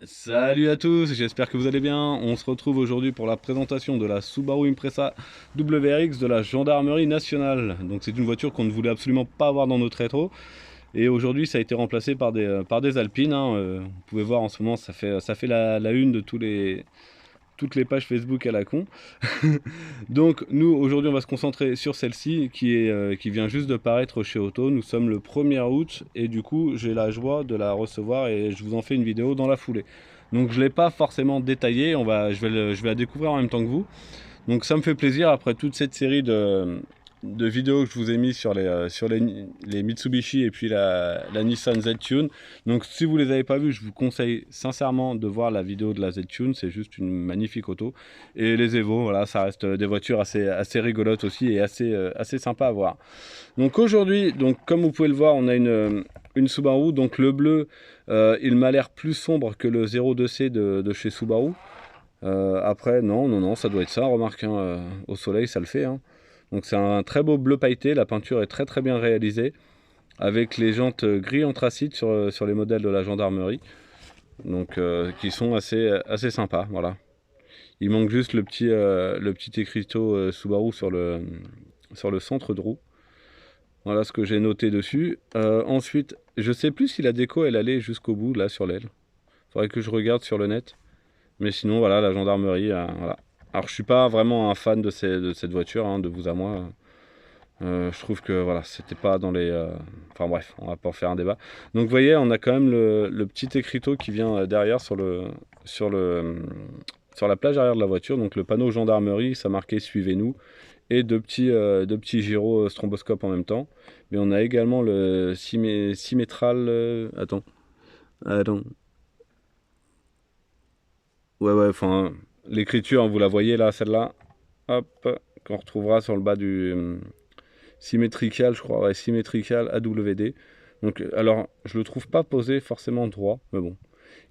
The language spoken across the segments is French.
Salut à tous, j'espère que vous allez bien. On se retrouve aujourd'hui pour la présentation de la Subaru Impreza WRX de la Gendarmerie Nationale. Donc c'est une voiture qu'on ne voulait absolument pas avoir dans notre rétro. Et aujourd'hui ça a été remplacé par des Alpines, hein. Vous pouvez voir en ce moment ça fait la une de toutes les pages Facebook à la con. Donc nous aujourd'hui on va se concentrer sur celle-ci qui vient juste de paraître chez Auto. Nous sommes le 1er août et du coup j'ai la joie de la recevoir et je vous en fais une vidéo dans la foulée. Donc je ne l'ai pas forcément détaillé, je vais la découvrir en même temps que vous. Donc ça me fait plaisir après toute cette série de vidéos que je vous ai mis sur les Mitsubishi et puis la Nissan Z-Tune. Donc si vous ne les avez pas vus, je vous conseille sincèrement de voir la vidéo de la Z-Tune, c'est juste une magnifique auto. Et les Evo, voilà, ça reste des voitures assez rigolotes aussi et assez sympa à voir. Donc aujourd'hui, donc comme vous pouvez le voir, on a une Subaru, donc le bleu, il m'a l'air plus sombre que le 02C de chez Subaru. Après, non, ça doit être ça, remarque, hein, au soleil, ça le fait, hein. Donc c'est un très beau bleu pailleté, la peinture est très bien réalisée, avec les jantes gris anthracite sur les modèles de la gendarmerie, donc qui sont assez sympas, voilà. Il manque juste le petit écriteau Subaru sur le centre de roue. Voilà ce que j'ai noté dessus. Ensuite, je sais plus si la déco elle allait jusqu'au bout, là, sur l'aile. Faudrait que je regarde sur le net. Mais sinon, voilà, la gendarmerie, voilà. Alors, je suis pas vraiment un fan de cette voiture, hein, de vous à moi. Je trouve que voilà, c'était pas dans les. Enfin bref, on va pas en faire un débat. Donc, vous voyez, on a quand même le petit écriteau qui vient derrière sur le, sur la plage arrière de la voiture. Donc, le panneau gendarmerie, ça marquait suivez-nous. Et deux petits gyros stromboscopes en même temps. Mais on a également le symétral. Attends. Ouais, enfin, l'écriture, vous la voyez là, celle-là, hop, qu'on retrouvera sur le bas du symétrical, je crois, ouais, symétrical AWD. Donc, alors, je le trouve pas posé forcément droit, mais bon.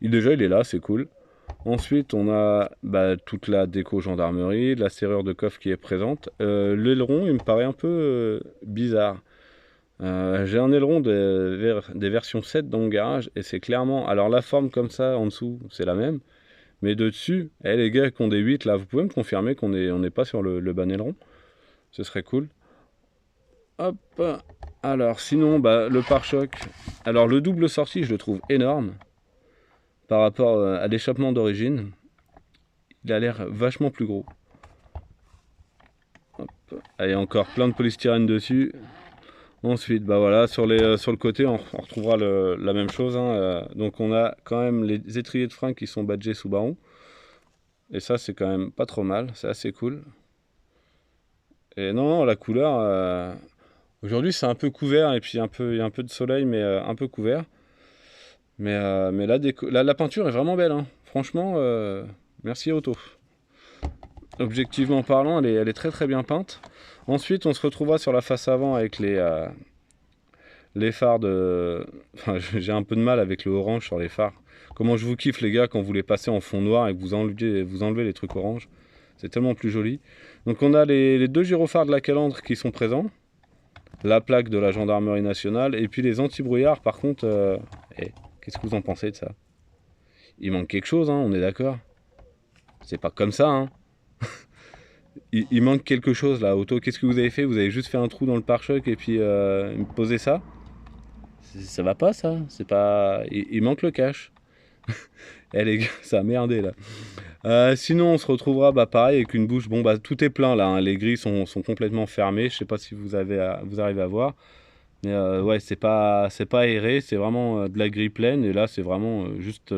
Déjà, il est là, c'est cool. Ensuite, on a toute la déco gendarmerie, la serrure de coffre qui est présente. L'aileron, il me paraît un peu bizarre. J'ai un aileron des versions 7 dans mon garage et c'est clairement. Alors, la forme comme ça en dessous, c'est la même. Mais de dessus, les gars qui ont des 8 là, vous pouvez me confirmer on n'est pas sur le ban aileron? Ce serait cool. Hop. Alors, sinon, le pare-choc. Alors, le double sortie, je le trouve énorme par rapport à l'échappement d'origine. Il a l'air vachement plus gros. Hop. Allez, encore plein de polystyrène dessus. Ensuite, voilà, sur le côté, on retrouvera la même chose, hein. Donc, on a quand même les étriers de frein qui sont badgés Subaru. Et ça, c'est quand même pas trop mal. C'est assez cool. Et non, la couleur, aujourd'hui c'est un peu couvert et puis il y a un peu de soleil, mais un peu couvert. Mais la peinture est vraiment belle, hein. Franchement, merci Auto. Objectivement parlant, elle est très bien peinte. Ensuite, on se retrouvera sur la face avant avec les phares de. Enfin, j'ai un peu de mal avec le orange sur les phares. Comment je vous kiffe, les gars, quand vous les passez en fond noir et que vous enlevez les trucs orange. C'est tellement plus joli. Donc, on a les deux gyrophares de la calandre qui sont présents. La plaque de la gendarmerie nationale et puis les anti-brouillards par contre qu'est-ce que vous en pensez de ça? Il manque quelque chose, hein, on est d'accord? C'est pas comme ça, hein. Il manque quelque chose là, Auto. Qu'est-ce que vous avez fait? Vous avez juste fait un trou dans le pare-choc et puis posé ça? Ça va pas, ça. C'est pas. Il manque le cash. Les gars, ça a merdé là. Sinon, on se retrouvera pareil avec une bouche. Bon, tout est plein là, hein. Les grilles sont complètement fermées. Je sais pas si vous arrivez à voir. Mais ouais, c'est pas aéré, c'est vraiment de la grille pleine. Et là, c'est vraiment juste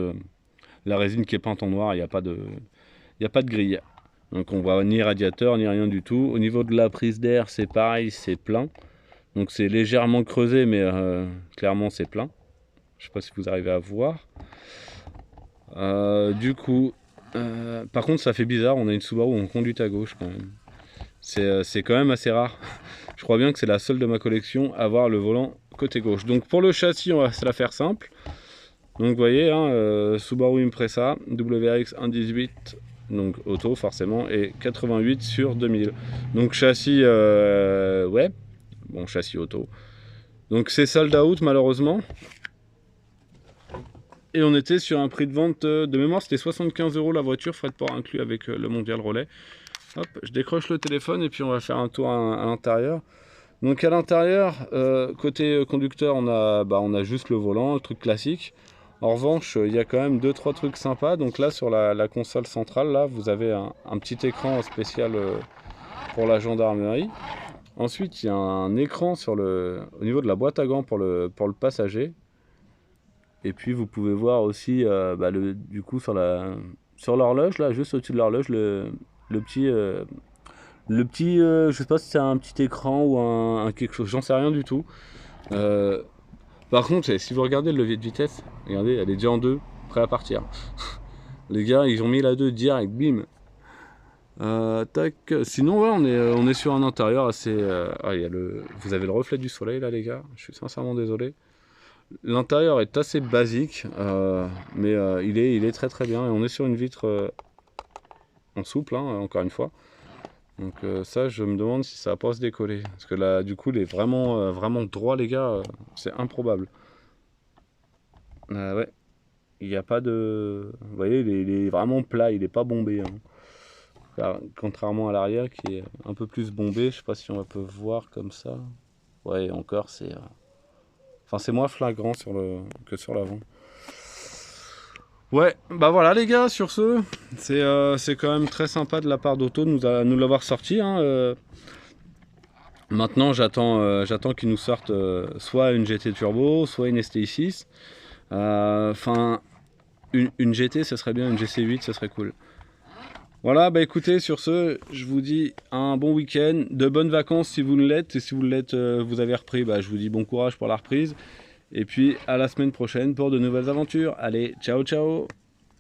la résine qui est peinte en noir. Il y a pas de grille. Donc on voit ni radiateur, ni rien du tout. Au niveau de la prise d'air, c'est pareil, c'est plein. Donc c'est légèrement creusé, mais clairement c'est plein. Je sais pas si vous arrivez à voir. Du coup, par contre, ça fait bizarre. On a une Subaru en conduite à gauche quand même. C'est quand même assez rare. Je crois bien que c'est la seule de ma collection à avoir le volant côté gauche. Donc pour le châssis, on va se la faire simple. Donc vous voyez, hein, Subaru Impreza, WRX 1.18, donc auto forcément, et 88 sur 2000. Donc châssis, ouais, bon châssis auto. Donc c'est sold out malheureusement. Et on était sur un prix de vente de mémoire, c'était 75 € la voiture, frais de port inclus avec le Mondial Relais. Hop, je décroche le téléphone et puis on va faire un tour à l'intérieur. Donc à l'intérieur, côté conducteur, on a juste le volant, le truc classique. En revanche, il y a quand même 2-3 trucs sympas. Donc là, sur la console centrale, là, vous avez un petit écran spécial pour la gendarmerie. Ensuite, il y a un écran au niveau de la boîte à gants pour le passager. Et puis vous pouvez voir aussi, du coup, sur l'horloge, là, juste au-dessus de l'horloge, le petit, je sais pas si c'est un petit écran ou un quelque chose, j'en sais rien du tout. Par contre, si vous regardez le levier de vitesse, regardez, elle est déjà en 2, prêt à partir. Les gars, ils ont mis la 2 direct, bim. Tac. Sinon, ouais, on est sur un intérieur assez. Vous avez le reflet du soleil là, les gars. Je suis sincèrement désolé. L'intérieur est assez basique, mais il est très très bien. Et on est sur une vitre en souple, hein, encore une fois. Donc ça, je me demande si ça va pas se décoller. Parce que là, du coup, il est vraiment, vraiment droit, les gars. C'est improbable. Ouais, il n'y a pas de... Vous voyez, il est vraiment plat, il n'est pas bombé. Hein. Contrairement à l'arrière qui est un peu plus bombé. Je sais pas si on peut voir comme ça. Ouais, encore, c'est... Enfin, c'est moins flagrant que sur l'avant. Ouais, bah voilà les gars, sur ce, c'est quand même très sympa de la part d'Auto de nous l'avoir sorti. Hein. Maintenant, j'attends qu'ils nous sortent soit une GT Turbo, soit une STI 6. Enfin, une GT, ce serait bien, une GC8, ce serait cool. Voilà, bah écoutez, sur ce, je vous dis un bon week-end, de bonnes vacances si vous l'êtes, et si vous l'êtes, vous avez repris, bah je vous dis bon courage pour la reprise. Et puis à la semaine prochaine pour de nouvelles aventures. Allez, ciao ciao!